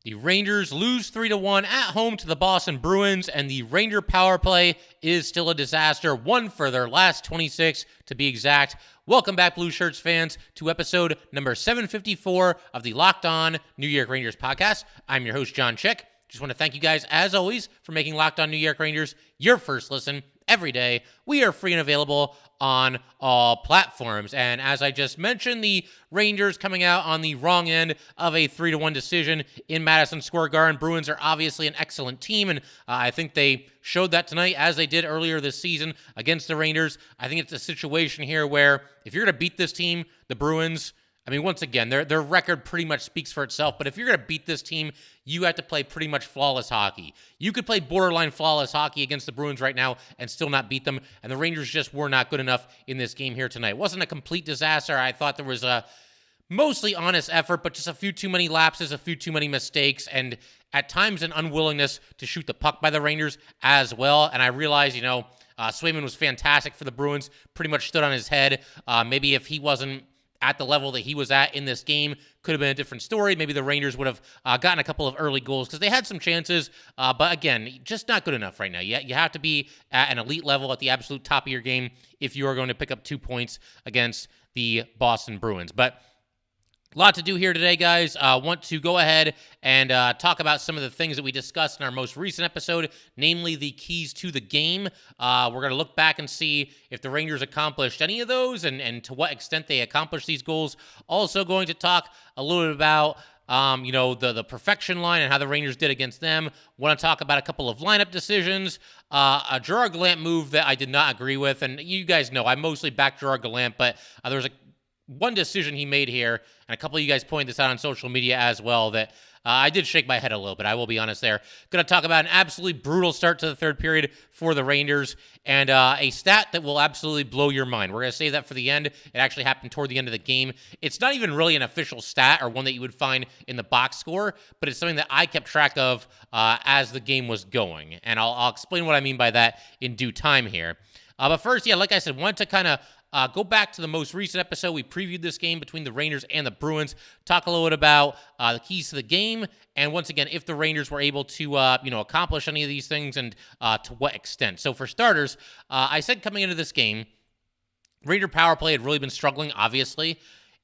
The Rangers lose 3-1 at home to the Boston Bruins, and the Ranger power play is still a disaster, one for their last 26 to be exact. Welcome back, Blue Shirts fans, to episode number 754 of the Locked On New York Rangers podcast. I'm your host, John Chick. Just want to thank you guys, as always, for making Locked On New York Rangers your first listen every day. We are free and available on all platforms. And as I just mentioned, the Rangers coming out on the wrong end of a 3-1 decision in Madison Square Garden. Bruins are obviously an excellent team, and I think they showed that tonight as they did earlier this season against the Rangers. I think it's a situation here where if you're going to beat this team, the Bruins, I mean, once again, their record pretty much speaks for itself, but if you're going to beat this team, you have to play pretty much flawless hockey. You could play borderline flawless hockey against the Bruins right now and still not beat them, and the Rangers just were not good enough in this game here tonight. It wasn't a complete disaster. I thought there was a mostly honest effort, but just a few too many lapses, a few too many mistakes, and at times an unwillingness to shoot the puck by the Rangers as well. And I realize, Swayman was fantastic for the Bruins, pretty much stood on his head. Maybe if he wasn't at the level that he was at in this game, could have been a different story. Maybe the Rangers would have gotten a couple of early goals because they had some chances. But again, just not good enough right now. You have to be at an elite level at the absolute top of your game if you are going to pick up 2 points against the Boston Bruins. But a lot to do here today, guys. Want to go ahead and talk about some of the things that we discussed in our most recent episode, namely the keys to the game. We're going to look back and see if the Rangers accomplished any of those and to what extent they accomplished these goals. Also going to talk a little bit about the perfection line and how the Rangers did against them. Want to talk about a couple of lineup decisions, a Gerard Gallant move that I did not agree with. And you guys know I mostly back Gerard Gallant, but there was one decision he made here, and a couple of you guys pointed this out on social media as well, that I did shake my head a little bit. I will be honest there. Going to talk about an absolutely brutal start to the third period for the Rangers, and a stat that will absolutely blow your mind. We're going to save that for the end. It actually happened toward the end of the game. It's not even really an official stat or one that you would find in the box score, but it's something that I kept track of as the game was going, and I'll explain what I mean by that in due time here. But first, like I said, wanted to kind of go back to the most recent episode. We previewed this game between the Rangers and the Bruins, talk a little bit about the keys to the game, and once again, if the Rangers were able to, accomplish any of these things and to what extent. So for starters, I said coming into this game, Ranger power play had really been struggling, obviously,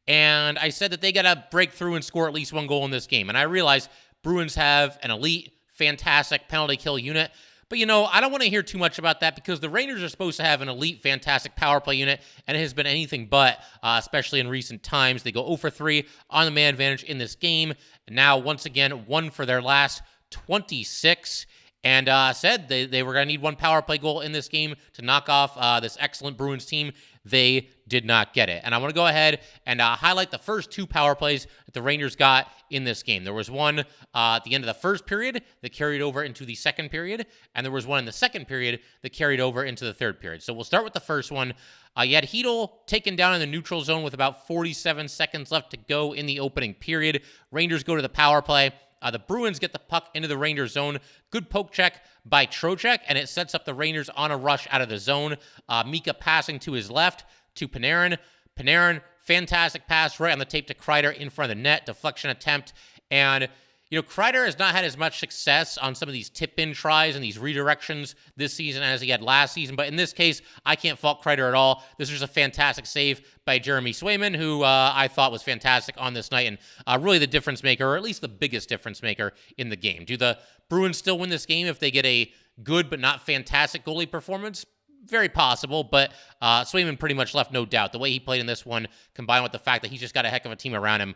and I said that they got to break through and score at least one goal in this game. And I realized Bruins have an elite, fantastic penalty kill unit. But, I don't want to hear too much about that because the Rangers are supposed to have an elite, fantastic power play unit, and it has been anything but, especially in recent times. They go 0 for 3 on the man advantage in this game. And now, once again, 1 for their last 26. And said they were going to need one power play goal in this game to knock off this excellent Bruins team. They did not get it. And I want to go ahead and highlight the first 2 power plays that the Rangers got in this game. There was one at the end of the first period that carried over into the second period, and there was one in the second period that carried over into the third period. So we'll start with the first one. You had Hedl taken down in the neutral zone with about 47 seconds left to go in the opening period. Rangers go to the power play. The Bruins get the puck into the Rangers zone. Good poke check by Trocheck, and it sets up the Rangers on a rush out of the zone. Mika passing to his left to Panarin. Panarin, fantastic pass right on the tape to Kreider in front of the net. Deflection attempt. And, Kreider has not had as much success on some of these tip-in tries and these redirections this season as he had last season. But in this case, I can't fault Kreider at all. This was a fantastic save by Jeremy Swayman, who I thought was fantastic on this night and really the difference maker, or at least the biggest difference maker in the game. Do the Bruins still win this game if they get a good but not fantastic goalie performance? Very possible, but Swayman pretty much left no doubt. The way he played in this one, combined with the fact that he's just got a heck of a team around him,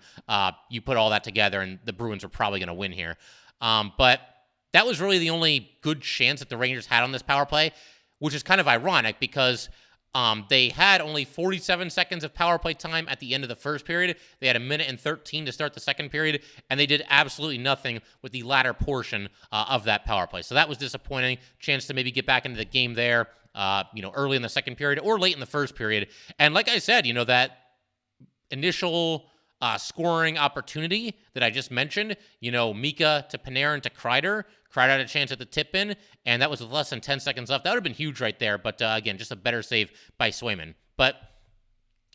you put all that together, and the Bruins are probably going to win here. But that was really the only good chance that the Rangers had on this power play, which is kind of ironic because they had only 47 seconds of power play time at the end of the first period. They had 1:13 to start the second period, and they did absolutely nothing with the latter portion of that power play. So that was disappointing. Chance to maybe get back into the game there, early in the second period or late in the first period. And like I said, that initial scoring opportunity that I just mentioned, Mika to Panarin to Kreider. Kreider had a chance at the tip-in, and that was with less than 10 seconds left. That would have been huge right there, but again, just a better save by Swayman. But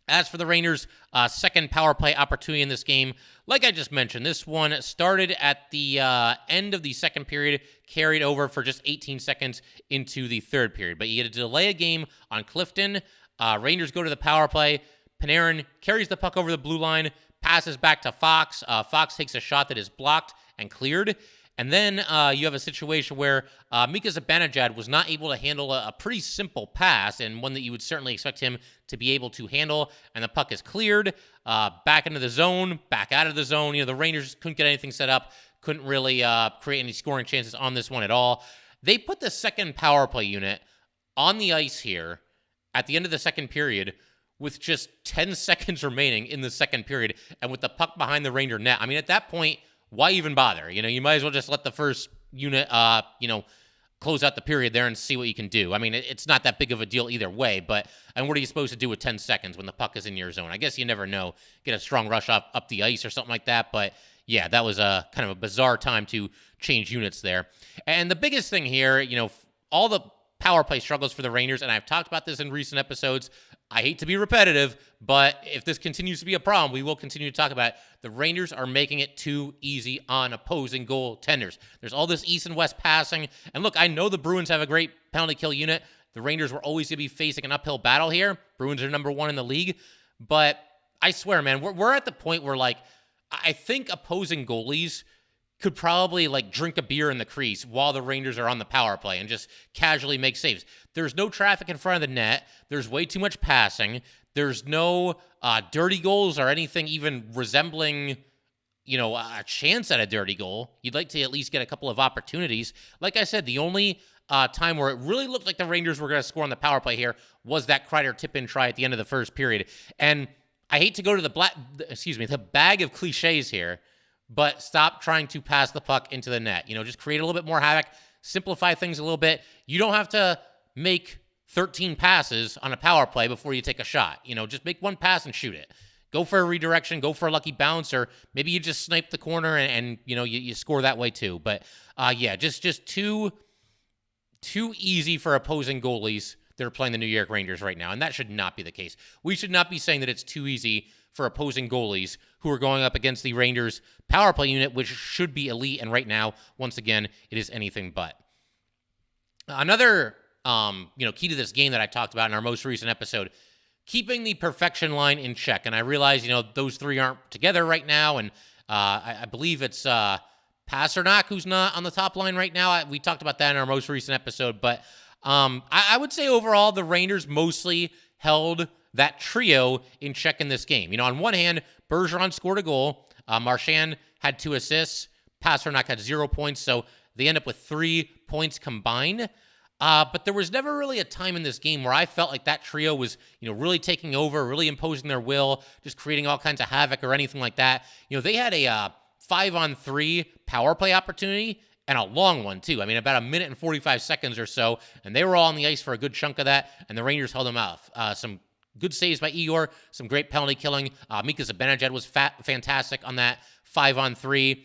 As for the Rangers' second power play opportunity in this game, like I just mentioned, this one started at the end of the second period, carried over for just 18 seconds into the third period. But you get a delay a game on Clifton. Rangers go to the power play. Panarin carries the puck over the blue line, passes back to Fox. Fox takes a shot that is blocked and cleared. And then you have a situation where Mika Zibanejad was not able to handle a pretty simple pass, and one that you would certainly expect him to be able to handle, and the puck is cleared, back into the zone, back out of the zone. The Rangers couldn't get anything set up, couldn't really create any scoring chances on this one at all. They put the second power play unit on the ice here at the end of the second period with just 10 seconds remaining in the second period, and with the puck behind the Ranger net. I mean, at that point, why even bother? You might as well just let the first unit, close out the period there and see what you can do. I mean, it's not that big of a deal either way, and what are you supposed to do with 10 seconds when the puck is in your zone? I guess you never know. Get a strong rush up the ice or something like that, but yeah, that was a kind of a bizarre time to change units there. And the biggest thing here, all the power play struggles for the Rangers, and I've talked about this in recent episodes. I hate to be repetitive, but if this continues to be a problem, we will continue to talk about it. The Rangers are making it too easy on opposing goaltenders. There's all this east and west passing. And look, I know the Bruins have a great penalty kill unit. The Rangers were always going to be facing an uphill battle here. Bruins are number one in the league. But I swear, man, we're at the point where, I think opposing goalies could probably drink a beer in the crease while the Rangers are on the power play and just casually make saves. There's no traffic in front of the net. There's way too much passing. There's no dirty goals or anything even resembling, a chance at a dirty goal. You'd like to at least get a couple of opportunities. Like I said, the only time where it really looked like the Rangers were going to score on the power play here was that Kreider tip-in try at the end of the first period. And I hate to go to the bag of cliches here, but stop trying to pass the puck into the net. Just create a little bit more havoc, simplify things a little bit. You don't have to make 13 passes on a power play before you take a shot. Just make one pass and shoot it. Go for a redirection, go for a lucky bounce, or maybe you just snipe the corner and you score that way too. But just too easy for opposing goalies that are playing the New York Rangers right now, and that should not be the case. We should not be saying that it's too easy for opposing goalies who are going up against the Rangers power play unit, which should be elite, and right now, once again, it is anything but. Another, key to this game that I talked about in our most recent episode, keeping the perfection line in check. And I realize, those three aren't together right now, and I believe it's Pasternak who's not on the top line right now. We talked about that in our most recent episode, but I would say overall the Rangers mostly held that trio in check in this game. On one hand, Bergeron scored a goal. Marchand had 2 assists. Pasternak had 0 points, so they end up with 3 points combined. But there was never really a time in this game where I felt like that trio was, really taking over, really imposing their will, just creating all kinds of havoc or anything like that. They had a 5-on-3 power play opportunity, and a long one, too. I mean, about 1 minute and 45 seconds or so, and they were all on the ice for a good chunk of that, and the Rangers held them off. Some good saves by Igor, some great penalty killing. Mika Zibanejad was fantastic on that 5-on-3.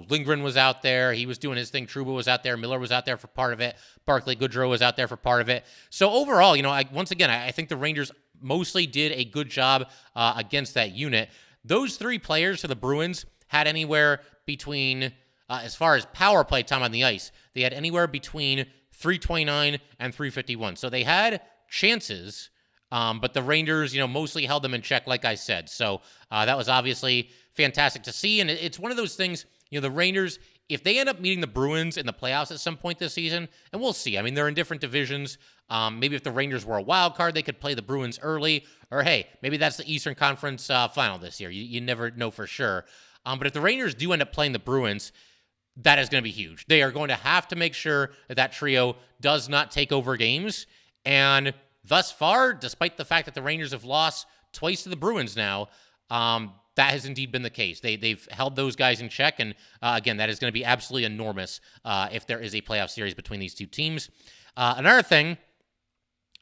Lindgren was out there. He was doing his thing. Trouba was out there. Miller was out there for part of it. Barclay Goodrow was out there for part of it. So overall, I think the Rangers mostly did a good job against that unit. Those 3 players for the Bruins had anywhere between, as far as power play time on the ice, they had anywhere between 329 and 351. So they had chances, but the Rangers, mostly held them in check, like I said. So that was obviously fantastic to see. And it's one of those things, the Rangers, if they end up meeting the Bruins in the playoffs at some point this season, and we'll see. I mean, they're in different divisions. Maybe if the Rangers were a wild card, they could play the Bruins early. Or, hey, maybe that's the Eastern Conference final this year. You never know for sure. But if the Rangers do end up playing the Bruins, that is going to be huge. They are going to have to make sure that trio does not take over games. And thus far, despite the fact that the Rangers have lost twice to the Bruins now, that has indeed been the case. They've held those guys in check, and again, that is going to be absolutely enormous if there is a playoff series between these two teams. Another thing,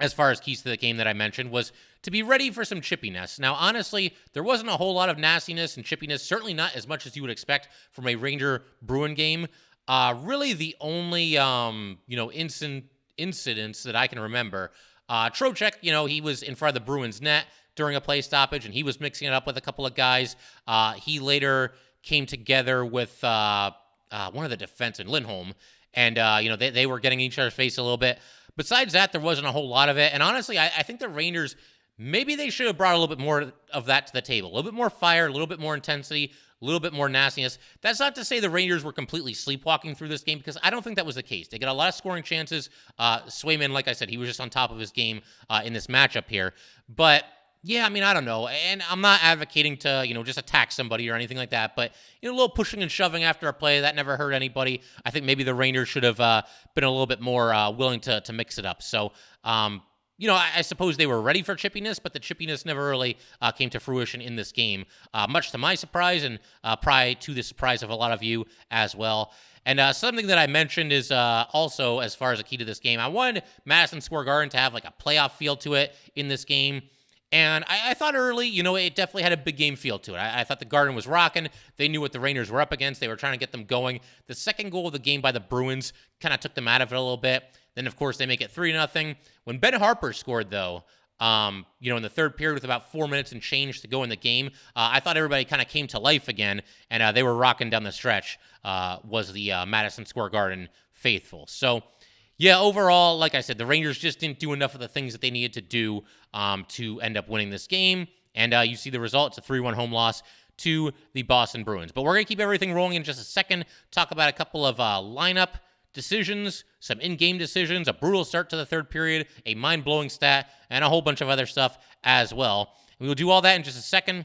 as far as keys to the game that I mentioned, was to be ready for some chippiness. Now, honestly, there wasn't a whole lot of nastiness and chippiness, certainly not as much as you would expect from a Ranger-Bruin game. Really the only, incidents that I can remember, Trocheck, he was in front of the Bruins net, during a play stoppage, and he was mixing it up with a couple of guys. He later came together with one of the defensemen, Lindholm, and they were getting each other's face a little bit. Besides that, there wasn't a whole lot of it. And honestly, I think the Rangers, maybe they should have brought a little bit more of that to the table. A little bit more fire, a little bit more intensity, a little bit more nastiness. That's not to say the Rangers were completely sleepwalking through this game, because I don't think that was the case. They got a lot of scoring chances. Swayman, like I said, he was just on top of his game in this matchup here. But yeah, I mean, I don't know. And I'm not advocating to, just attack somebody or anything like that. But, a little pushing and shoving after a play, that never hurt anybody. I think maybe the Rangers should have been a little bit more willing to mix it up. So, I suppose they were ready for chippiness, but the chippiness never really came to fruition in this game, much to my surprise and probably to the surprise of a lot of you as well. And something that I mentioned is also, as far as a key to this game, I wanted Madison Square Garden to have like a playoff feel to it in this game. And I thought early, it definitely had a big game feel to it. I thought the Garden was rocking. They knew what the Rangers were up against. They were trying to get them going. The second goal of the game by the Bruins kind of took them out of it a little bit. Then, of course, they make it 3-0. When Ben Harpur scored, though, in the third period with about 4 minutes and change to go in the game, I thought everybody kind of came to life again, and they were rocking down the stretch, was the Madison Square Garden faithful. So, yeah, overall, like I said, the Rangers just didn't do enough of the things that they needed to do to end up winning this game. And you see the result. It's a 3-1 home loss to the Boston Bruins. But we're going to keep everything rolling in just a second, talk about a couple of lineup decisions, some in-game decisions, a brutal start to the third period, a mind-blowing stat, and a whole bunch of other stuff as well. We will do all that in just a second.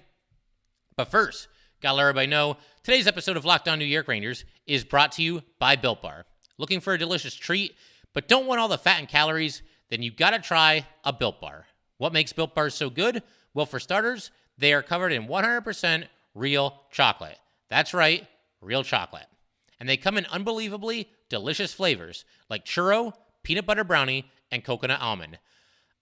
But first, gotta let everybody know, today's episode of Locked On New York Rangers is brought to you by Built Bar. Looking for a delicious treat, but don't want all the fat and calories? Then you gotta try a Built Bar. What makes Built Bars so good? Well, for starters, they are covered in 100% real chocolate. That's right, real chocolate. And they come in unbelievably delicious flavors like churro, peanut butter brownie, and coconut almond.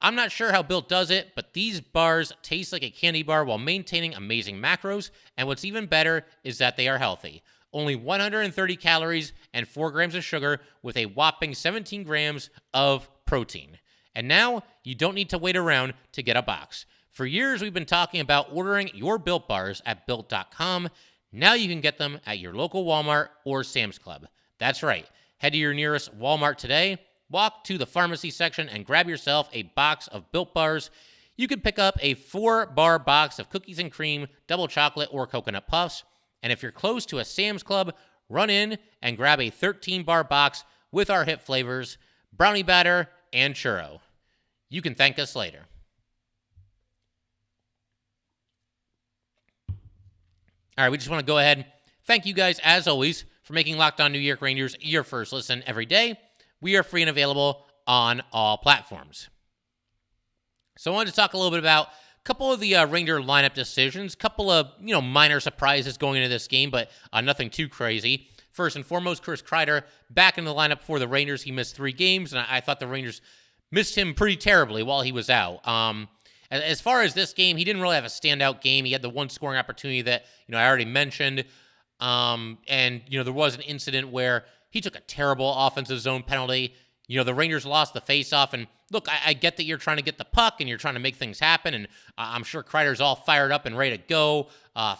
I'm not sure how Built does it, but these bars taste like a candy bar while maintaining amazing macros, and what's even better is that they are healthy. Only 130 calories and 4 grams of sugar with a whopping 17 grams of protein. And now you don't need to wait around to get a box. For years, we've been talking about ordering your Built Bars at Built.com. Now you can get them at your local Walmart or Sam's Club. That's right. Head to your nearest Walmart today, walk to the pharmacy section, and grab yourself a box of Built Bars. You can pick up a 4-bar box of cookies and cream, double chocolate, or coconut puffs. And if you're close to a Sam's Club, run in and grab a 13-bar box with our hit flavors, brownie batter, and churro. You can thank us later. All right, we just want to go ahead. Thank you guys, as always, for making Locked On New York Rangers your first listen every day. We are free and available on all platforms. So I wanted to talk a little bit about a couple of the Ranger lineup decisions, couple of minor surprises going into this game, but nothing too crazy. First and foremost, Chris Kreider back in the lineup for the Rangers. He missed 3 games, and I thought the Rangers missed him pretty terribly while he was out. As far as this game, he didn't really have a standout game. He had the one scoring opportunity that I already mentioned, and there was an incident where he took a terrible offensive zone penalty. The Rangers lost the faceoff, and look, I get that you're trying to get the puck and you're trying to make things happen, and I'm sure Kreider's all fired up and ready to go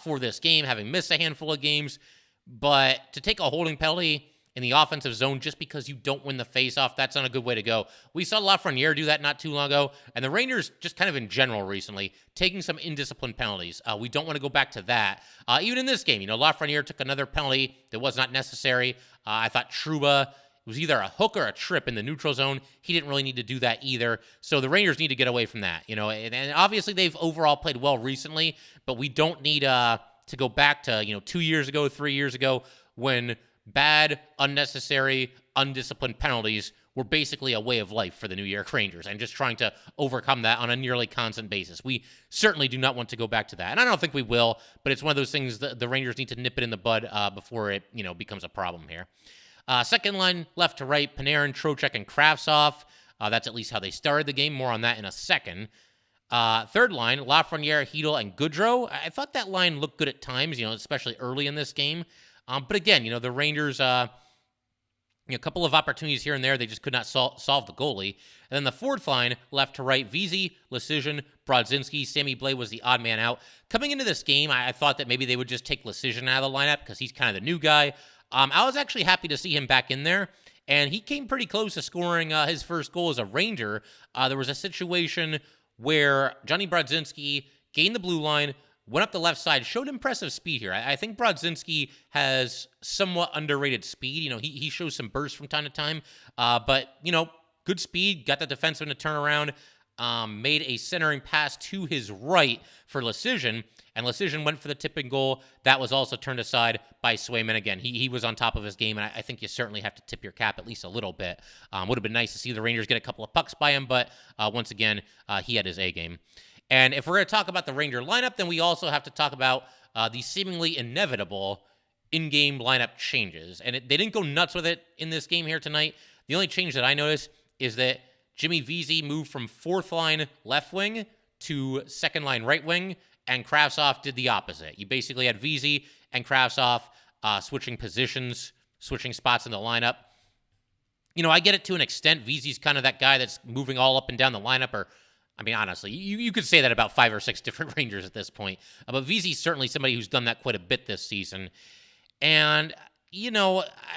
for this game, having missed a handful of games. But to take a holding penalty in the offensive zone just because you don't win the faceoff, that's not a good way to go. We saw Lafreniere do that not too long ago, and the Rangers just kind of in general recently taking some indisciplined penalties. We don't want to go back to that. Even in this game, Lafreniere took another penalty that was not necessary. I thought Trouba was either a hook or a trip in the neutral zone. He didn't really need to do that either. So the Rangers need to get away from that. And obviously they've overall played well recently, but we don't need to go back to 2 years ago, 3 years ago, when bad, unnecessary, undisciplined penalties were basically a way of life for the New York Rangers, and just trying to overcome that on a nearly constant basis. We certainly do not want to go back to that, and I don't think we will, but it's one of those things that the Rangers need to nip it in the bud before it becomes a problem here. Second line, left to right, Panarin, Trocheck, and Kravtsov. That's at least how they started the game. More on that in a second. Third line, Lafreniere, Hedl, and Goodrow. I thought that line looked good at times, especially early in this game. But again, the Rangers, A couple of opportunities here and there, they just could not solve the goalie. And then the fourth line, left to right, Vesey, Lecision, Brodzinski, Sammy Blais was the odd man out. Coming into this game, I thought that maybe they would just take Lecision out of the lineup because he's kind of the new guy. I was actually happy to see him back in there, and he came pretty close to scoring his first goal as a Ranger. There was a situation where Johnny Brodzinski gained the blue line, went up the left side, showed impressive speed here. I think Brodzinski has somewhat underrated speed. He shows some bursts from time to time, but, good speed, got the defenseman to turn around, made a centering pass to his right for Lecision, and Lecision went for the tipping goal. That was also turned aside by Swayman. Again, he was on top of his game, and I think you certainly have to tip your cap at least a little bit. Would have been nice to see the Rangers get a couple of pucks by him, but once again, he had his A game. And if we're going to talk about the Ranger lineup, then we also have to talk about the seemingly inevitable in-game lineup changes. And they didn't go nuts with it in this game here tonight. The only change that I noticed is that Jimmy Vesey moved from fourth line left wing to second line right wing, and Kravtsov did the opposite. You basically had Vesey and Kravtsov switching positions, switching spots in the lineup. I get it to an extent. Vesey's kind of that guy that's moving all up and down the lineup, honestly, you could say that about 5 or 6 different Rangers at this point. But Vesey's certainly somebody who's done that quite a bit this season. And,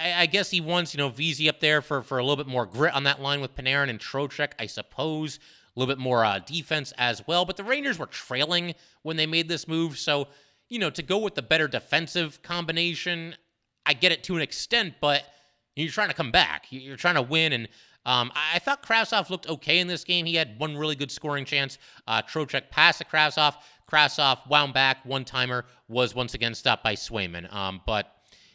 I guess he wants, Vesey up there for a little bit more grit on that line with Panarin and Trocheck, I suppose. A little bit more defense as well. But the Rangers were trailing when they made this move. So, to go with the better defensive combination, I get it to an extent, but you're trying to come back. You're trying to win, and I thought Kravtsov looked okay in this game. He had one really good scoring chance. Trocheck passed to Kravtsov. Kravtsov wound back. One-timer was once again stopped by Swayman. But,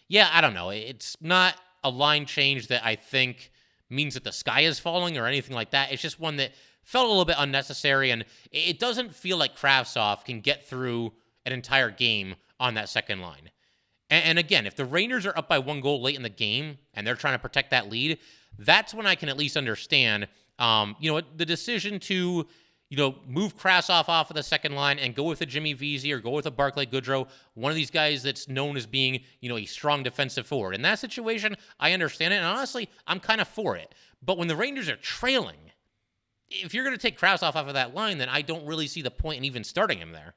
yeah, I don't know. It's not a line change that I think means that the sky is falling or anything like that. It's just one that felt a little bit unnecessary, and it doesn't feel like Kravtsov can get through an entire game on that second line. And again, if the Rangers are up by 1 goal late in the game and they're trying to protect that lead, that's when I can at least understand, the decision to, move Kravtsov off of the second line and go with a Jimmy Vesey or go with a Barclay Goodrow, one of these guys that's known as being, a strong defensive forward. In that situation, I understand it, and honestly, I'm kind of for it. But when the Rangers are trailing, if you're going to take Kravtsov off of that line, then I don't really see the point in even starting him there,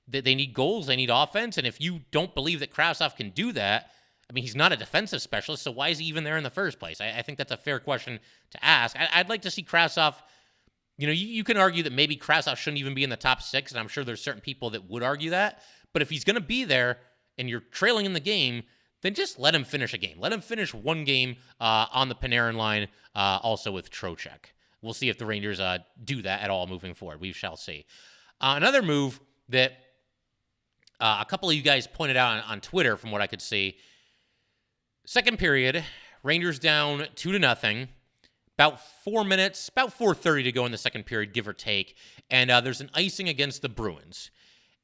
They need goals, they need offense, and if you don't believe that Kravtsov can do that, he's not a defensive specialist, so why is he even there in the first place? I think that's a fair question to ask. I'd like to see Kravtsov, you can argue that maybe Kravtsov shouldn't even be in the top 6, and I'm sure there's certain people that would argue that, but if he's going to be there and you're trailing in the game, then just let him finish a game. Let him finish one game on the Panarin line, also with Trocheck. We'll see if the Rangers do that at all moving forward. We shall see. Another move that a couple of you guys pointed out on Twitter, from what I could see. Second period, Rangers down 2-0. About 4 minutes, about 4:30 to go in the second period, give or take. And there's an icing against the Bruins.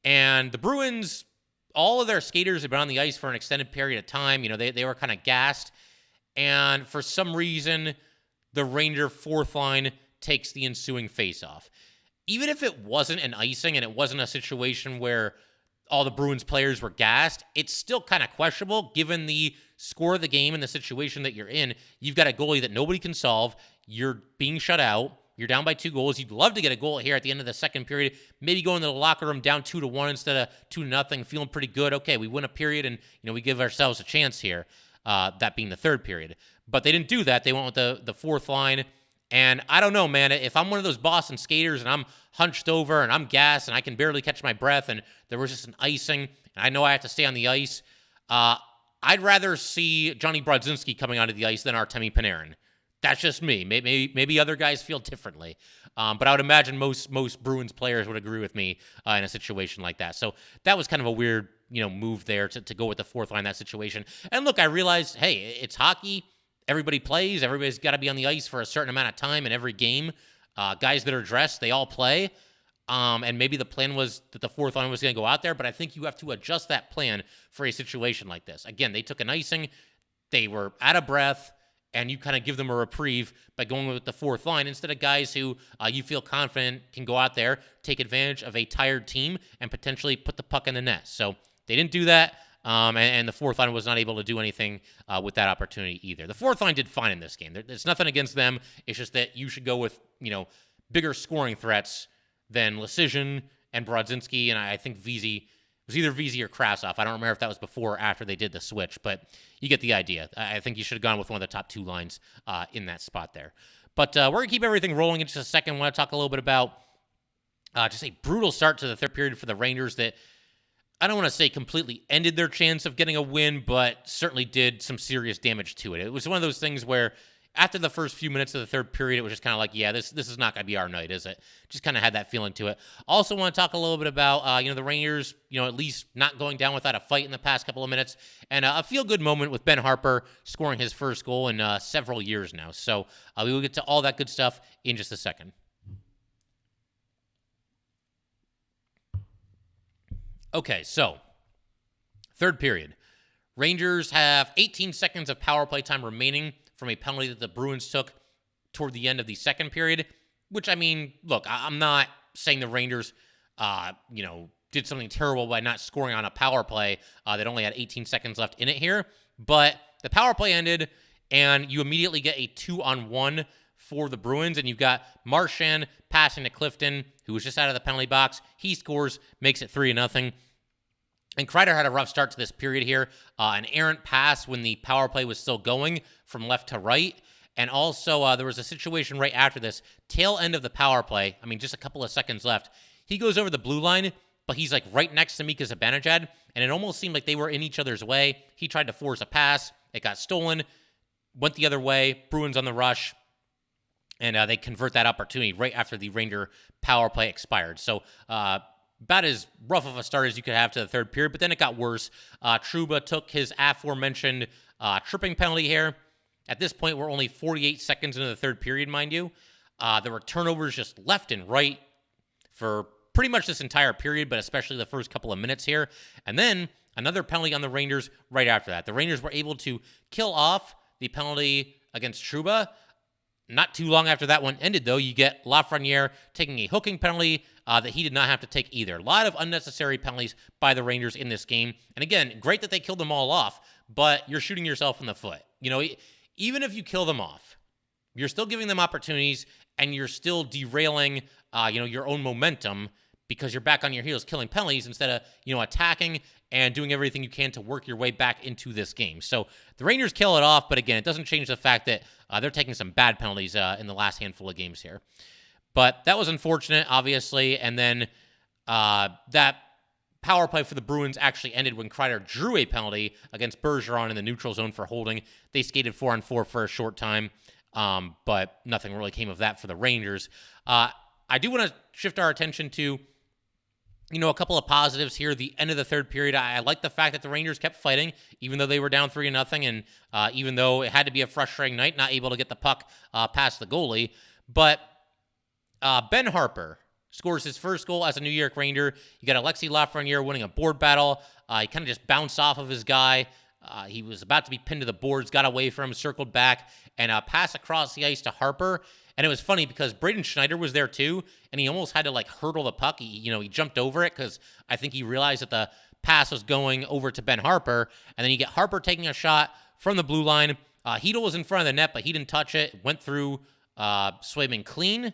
And the Bruins, all of their skaters have been on the ice for an extended period of time. They were kind of gassed. And for some reason, the Ranger fourth line takes the ensuing faceoff. Even if it wasn't an icing and it wasn't a situation where all the Bruins players were gassed, it's still kind of questionable given the score of the game and the situation that you're in. You've got a goalie that nobody can solve. You're being shut out. You're down by 2 goals. You'd love to get a goal here at the end of the second period. Maybe go into the locker room down 2-1 instead of 2-0, feeling pretty good. Okay, we win a period and we give ourselves a chance here. That being the third period. But they didn't do that. They went with the fourth line. And I don't know, man, if I'm one of those Boston skaters and I'm hunched over and I'm gassed and I can barely catch my breath and there was just an icing and I know I have to stay on the ice, I'd rather see Johnny Brodzinski coming onto the ice than Artemi Panarin. That's just me. Maybe other guys feel differently. But I would imagine most Bruins players would agree with me in a situation like that. So that was kind of a weird, move there to go with the fourth line in that situation. And look, I realized, hey, it's hockey. Everybody plays. Everybody's got to be on the ice for a certain amount of time in every game. Guys that are dressed, they all play. And maybe the plan was that the fourth line was going to go out there, but I think you have to adjust that plan for a situation like this. Again, they took an icing. They were out of breath, and you kind of give them a reprieve by going with the fourth line instead of guys who you feel confident can go out there, take advantage of a tired team, and potentially put the puck in the net. So they didn't do that. And the fourth line was not able to do anything with that opportunity either. The fourth line did fine in this game. There's nothing against them. It's just that you should go with, bigger scoring threats than Lecision and Brodzinski, and I think Vesey, it was either Vesey or Kravtsov. I don't remember if that was before or after they did the switch, but you get the idea. I think you should have gone with one of the top two lines in that spot there. But we're going to keep everything rolling in just a second. I want to talk a little bit about just a brutal start to the third period for the Rangers that I don't want to say completely ended their chance of getting a win, but certainly did some serious damage to it. It was one of those things where after the first few minutes of the third period, it was just kind of like, yeah, this is not going to be our night, is it? Just kind of had that feeling to it. Also want to talk a little bit about, the Rangers, at least not going down without a fight in the past couple of minutes. And a feel-good moment with Ben Harpur scoring his first goal in several years now. So we will get to all that good stuff in just a second. Okay, so third period. Rangers have 18 seconds of power play time remaining from a penalty that the Bruins took toward the end of the second period, which, look, I'm not saying the Rangers, did something terrible by not scoring on a power play that only had 18 seconds left in it here, but the power play ended, and you immediately get a 2-on-1 for the Bruins, and you've got Marchand passing to Clifton, who was just out of the penalty box. He scores, makes it 3-0. And Kreider had a rough start to this period here. An errant pass when the power play was still going from left to right. And also, there was a situation right after this, tail end of the power play. Just a couple of seconds left. He goes over the blue line, but he's like right next to Mika Zibanejad, and it almost seemed like they were in each other's way. He tried to force a pass. It got stolen, went the other way. Bruins on the rush, and they convert that opportunity right after the Ranger power play expired. So, about as rough of a start as you could have to the third period, but then it got worse. Trouba took his aforementioned tripping penalty here. At this point, we're only 48 seconds into the third period, mind you. There were turnovers just left and right for pretty much this entire period, but especially the first couple of minutes here. And then another penalty on the Rangers right after that. The Rangers were able to kill off the penalty against Trouba. Not too long after that one ended, though, you get Lafreniere taking a hooking penalty that he did not have to take either. A lot of unnecessary penalties by the Rangers in this game. And again, great that they killed them all off, but you're shooting yourself in the foot. Even if you kill them off, you're still giving them opportunities, and you're still derailing, your own momentum because you're back on your heels killing penalties instead of, attacking and doing everything you can to work your way back into this game. So the Rangers kill it off, but again, it doesn't change the fact that they're taking some bad penalties in the last handful of games here. But that was unfortunate, obviously, and then that power play for the Bruins actually ended when Kreider drew a penalty against Bergeron in the neutral zone for holding. They skated 4-on-4 for a short time, but nothing really came of that for the Rangers. I do want to shift our attention to a couple of positives here. The end of the third period, I like the fact that the Rangers kept fighting, even though they were down 3-0, and even though it had to be a frustrating night, not able to get the puck past the goalie. But Ben Harpur scores his first goal as a New York Ranger. You got Alexis Lafreniere winning a board battle. He kind of just bounced off of his guy. He was about to be pinned to the boards, got away from him, circled back, and passed across the ice to Harpur. And it was funny because Braden Schneider was there too, and he almost had to hurdle the puck. He jumped over it because I think he realized that the pass was going over to Ben Harpur. And then you get Harpur taking a shot from the blue line. Hedl was in front of the net, but he didn't touch it. Went through Swayman clean,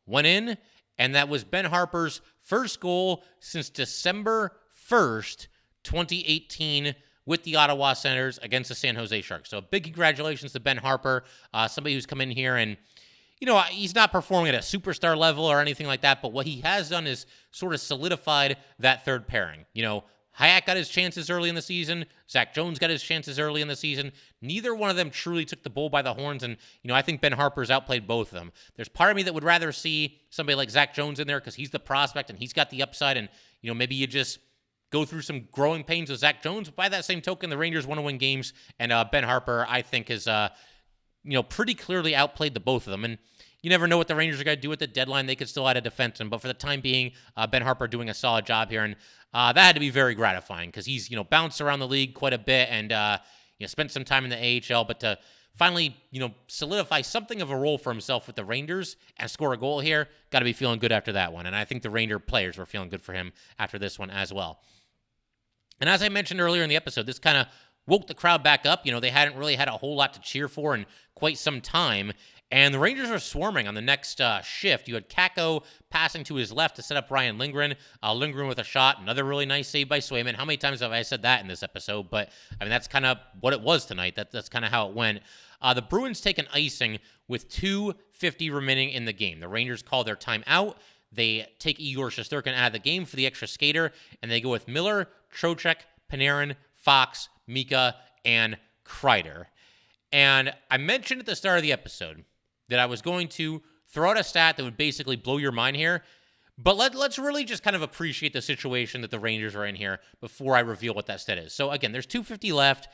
went in, and that was Ben Harpur's first goal since December 1st, 2018, with the Ottawa Senators against the San Jose Sharks. So big congratulations to Ben Harpur, somebody who's come in here and, he's not performing at a superstar level or anything like that, but what he has done is sort of solidified that third pairing. Hayek got his chances early in the season. Zach Jones got his chances early in the season. Neither one of them truly took the bull by the horns, and, I think Ben Harpur's outplayed both of them. There's part of me that would rather see somebody like Zach Jones in there because he's the prospect and he's got the upside, and, maybe you just go through some growing pains with Zach Jones. But by that same token, the Rangers want to win games, and Ben Harpur, I think, is pretty clearly outplayed the both of them. And you never know what the Rangers are going to do at the deadline. They could still add a defenseman. But for the time being, Ben Harpur doing a solid job here. And that had to be very gratifying because he's, bounced around the league quite a bit and, spent some time in the AHL. But to finally, solidify something of a role for himself with the Rangers and score a goal here, got to be feeling good after that one. And I think the Ranger players were feeling good for him after this one as well. And as I mentioned earlier in the episode, this kind of woke the crowd back up. They hadn't really had a whole lot to cheer for in quite some time. And the Rangers are swarming on the next shift. You had Kakko passing to his left to set up Ryan Lindgren. Lindgren with a shot. Another really nice save by Swayman. How many times have I said that in this episode? But, that's kind of what it was tonight. That's kind of how it went. The Bruins take an icing with 2:50 remaining in the game. The Rangers call their timeout. They take Igor Shesterkin out of the game for the extra skater, and they go with Miller, Trocheck, Panarin, Fox, Mika, and Kreider. And I mentioned at the start of the episode that I was going to throw out a stat that would basically blow your mind here, but let's really just kind of appreciate the situation that the Rangers are in here before I reveal what that stat is. So again, there's 2:50 left.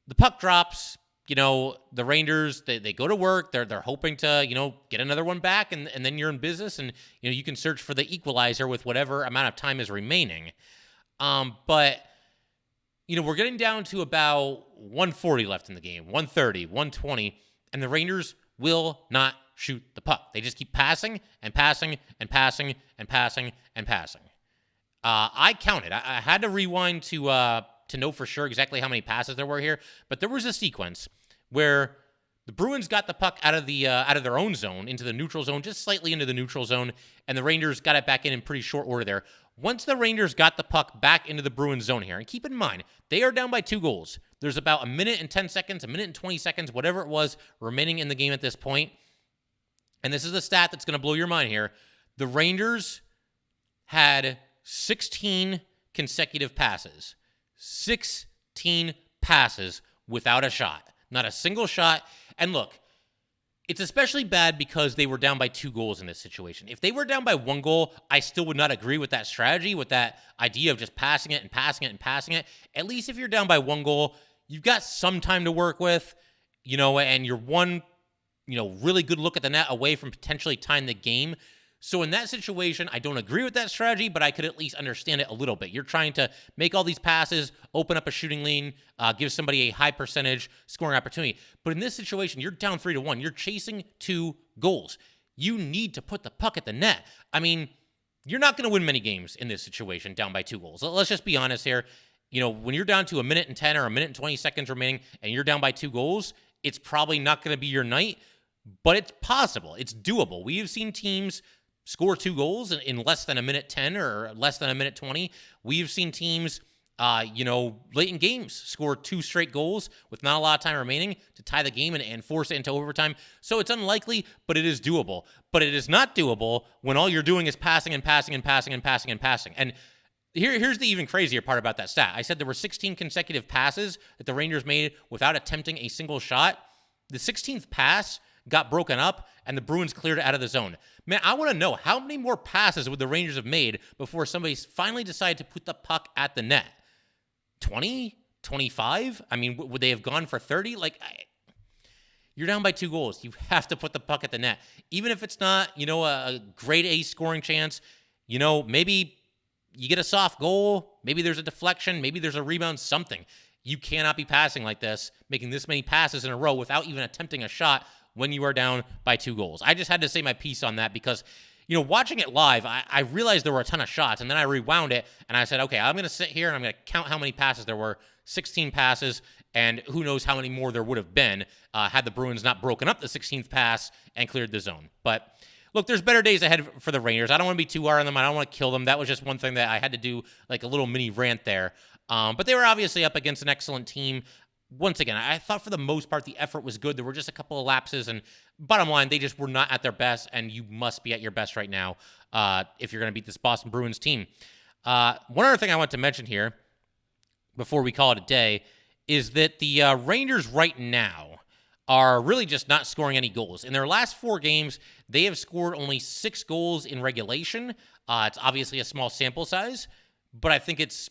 The puck drops. The Rangers, they go to work. They're hoping to, get another one back, and then you're in business, and, you can search for the equalizer with whatever amount of time is remaining. But, we're getting down to about 140 left in the game, 130, 120, and the Rangers will not shoot the puck. They just keep passing and passing and passing and passing and passing. I counted. I had to rewind to know for sure exactly how many passes there were here, but there was a sequence where the Bruins got the puck out of their own zone into the neutral zone, just slightly into the neutral zone, and the Rangers got it back in pretty short order there. Once the Rangers got the puck back into the Bruins zone here, and keep in mind, they are down by 2 goals. There's about a minute and 10 seconds, a minute and 20 seconds, whatever it was, remaining in the game at this point. And this is a stat that's going to blow your mind here. The Rangers had 16 consecutive passes. 16 passes without a shot. Not a single shot. And look, it's especially bad because they were down by 2 goals in this situation. If they were down by 1 goal, I still would not agree with that strategy, with that idea of just passing it and passing it and passing it. At least if you're down by 1 goal, you've got some time to work with, and you're one, really good look at the net away from potentially tying the game. So in that situation, I don't agree with that strategy, but I could at least understand it a little bit. You're trying to make all these passes, open up a shooting lane, give somebody a high percentage scoring opportunity. But in this situation, you're down 3-1. You're chasing 2 goals. You need to put the puck at the net. You're not going to win many games in this situation down by 2 goals. Let's just be honest here. When you're down to a minute and 10 or a minute and 20 seconds remaining and you're down by 2 goals, it's probably not going to be your night, but it's possible. It's doable. We have seen teams score 2 goals in less than a minute 10 or less than a minute 20. We've seen teams, late in games score 2 straight goals with not a lot of time remaining to tie the game and force it into overtime. So it's unlikely, but it is doable. But it is not doable when all you're doing is passing and passing and passing and passing and passing. And here's the even crazier part about that stat. I said there were 16 consecutive passes that the Rangers made without attempting a single shot. The 16th pass got broken up, and the Bruins cleared it out of the zone. Man, I want to know, how many more passes would the Rangers have made before somebody finally decided to put the puck at the net? 20? 25? Would they have gone for 30? You're down by 2 goals. You have to put the puck at the net. Even if it's not, a grade A scoring chance, maybe you get a soft goal, maybe there's a deflection, maybe there's a rebound, something. You cannot be passing like this, making this many passes in a row without even attempting a shot when you are down by 2 goals. I just had to say my piece on that because, watching it live, I realized there were a ton of shots, and then I rewound it, and I said, okay, I'm going to sit here, and I'm going to count how many passes there were. 16 passes, and who knows how many more there would have been had the Bruins not broken up the 16th pass and cleared the zone. But look, there's better days ahead for the Rangers. I don't want to be too hard on them. I don't want to kill them. That was just one thing that I had to do, like a little mini rant there. But they were obviously up against an excellent team. Once again, I thought for the most part the effort was good. There were just a couple of lapses, and bottom line, they just were not at their best, and you must be at your best right now if you're going to beat this Boston Bruins team. One other thing I want to mention here before we call it a day is that the Rangers right now are really just not scoring any goals. In their last 4 games, they have scored only 6 goals in regulation. It's obviously a small sample size, but I think it's,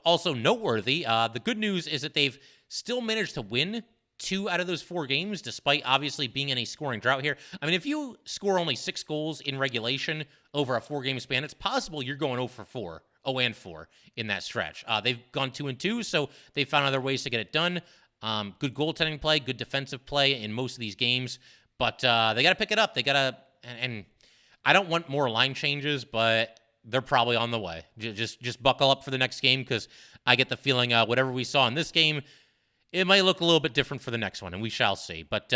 also noteworthy. The good news is that they've still managed to win 2 out of those 4 games, despite obviously being in a scoring drought here. If you score only 6 goals in regulation over a 4-game span, it's possible you're going 0 and 4 in that stretch. They've gone 2-2, so they've found other ways to get it done. Good goaltending play, good defensive play in most of these games, but they got to pick it up. They got to, and I don't want more line changes, but they're probably on the way. Just buckle up for the next game because I get the feeling whatever we saw in this game, it might look a little bit different for the next one, and we shall see. But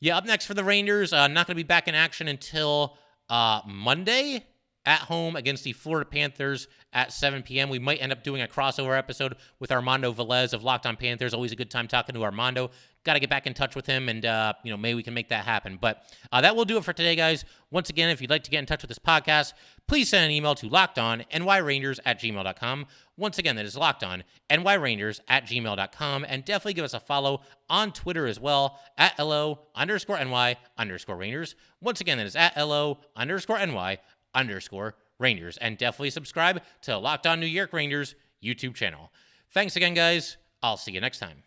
yeah, up next for the Rangers, not going to be back in action until Monday at home against the Florida Panthers at 7 p.m. We might end up doing a crossover episode with Armando Velez of Locked On Panthers. Always a good time talking to Armando. Got to get back in touch with him, and maybe we can make that happen. But that will do it for today, guys. Once again, if you'd like to get in touch with this podcast, please send an email to lockedonnyrangers@gmail.com. Once again, that is lockedonnyrangers@gmail.com, and definitely give us a follow on Twitter as well at LO_NY_Rangers. Once again, that is at LO_NY_Rangers, and definitely subscribe to Locked On New York Rangers YouTube channel. Thanks again, guys. I'll see you next time.